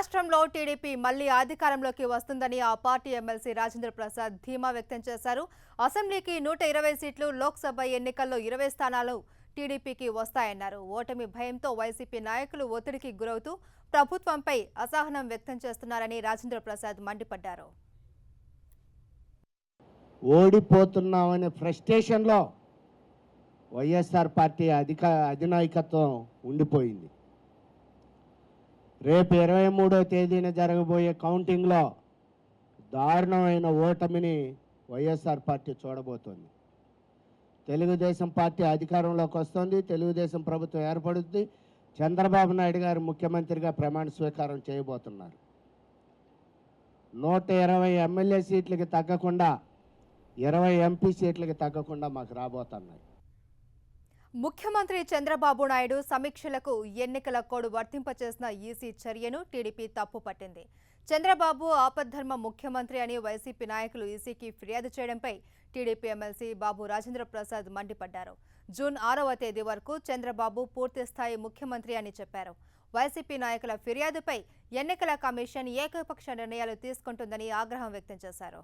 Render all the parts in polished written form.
రాష్ట్రంలో టీడీపీ మళ్లీ అధికారంలోకి వస్తుందని ఆ పార్టీ ఎమ్మెల్సీ రాజేంద్ర ప్రసాద్ ధీమా వ్యక్తం చేశారు. అసెంబ్లీకి 120 సీట్లు, లోక్సభ ఎన్నికల్లో 20 స్థానాలు టీడీపీకి వస్తాయన్నారు. ఓటమి భయంతో వైసీపీ నాయకులు ఒత్తిడికి గురవుతూ ప్రభుత్వంపై అసహనం వ్యక్తం చేస్తున్నారని రాజేంద్ర ప్రసాద్ మండిపడ్డారు. ఓడిపోతున్నామనే ఫ్రస్ట్రేషన్లో వైఎస్ఆర్ పార్టీ అధినాయకత్వం ఉండిపోయింది. రేపు 23వ తేదీన జరగబోయే కౌంటింగ్లో దారుణమైన ఓటమిని వైఎస్ఆర్ పార్టీ చూడబోతోంది. తెలుగుదేశం పార్టీ అధికారంలోకి వస్తుంది, తెలుగుదేశం ప్రభుత్వం ఏర్పడుతుంది, చంద్రబాబు నాయుడు గారు ముఖ్యమంత్రిగా ప్రమాణ స్వీకారం చేయబోతున్నారు. 120 ఎమ్మెల్యే సీట్లకి తగ్గకుండా 20 ఎంపీ సీట్లకి తగ్గకుండా మాకు రాబోతున్నాయి. ముఖ్యమంత్రి చంద్రబాబు నాయుడు సమీక్షలకు ఎన్నికల కోడ్ వర్తింపచేసిన ఈసీ చర్యను టీడీపీ తప్పుపట్టింది. చంద్రబాబు ఆపద్ధర్మ ముఖ్యమంత్రి అని వైసీపీ నాయకులు ఈసీకి ఫిర్యాదు చేయడంపై టీడీపీ ఎమ్మెల్సీ బాబు రాజేంద్ర ప్రసాద్ మండిపడ్డారు. జూన్ 6వ తేదీ వరకు చంద్రబాబు పూర్తిస్థాయి ముఖ్యమంత్రి అని చెప్పారు. వైసీపీ నాయకుల ఫిర్యాదుపై ఎన్నికల కమిషన్ ఏకపక్ష నిర్ణయాలు తీసుకుంటుందని ఆగ్రహం వ్యక్తం చేశారు.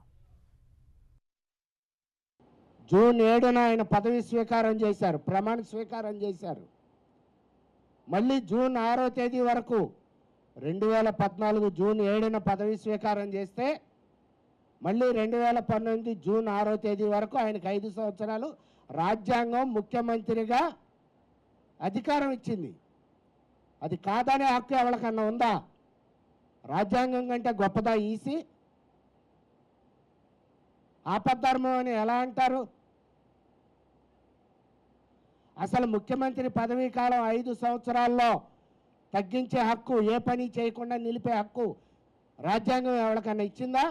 జూన్ 7న ఆయన పదవి స్వీకారం చేశారు, ప్రమాణ స్వీకారం చేశారు. మళ్ళీ జూన్ 6వ తేదీ వరకు 2014 జూన్ 7న పదవి స్వీకారం చేస్తే మళ్ళీ 2019 జూన్ 6వ తేదీ వరకు ఆయనకు 5 సంవత్సరాలు రాజ్యాంగం ముఖ్యమంత్రిగా అధికారం ఇచ్చింది. అది కాదనే హక్కు ఎవరికన్నా ఉందా? రాజ్యాంగం కంటే గొప్పదా ఈసీ? ఆపద్ధర్మం అని ఎలా అంటారు? అసలు ముఖ్యమంత్రి పదవీ కాలం 5 సంవత్సరాల్లో తగ్గించే హక్కు, ఏ పని చేయకుండా నిలిపే హక్కు రాజ్యాంగం ఎవరికన్నా ఇచ్చిందా?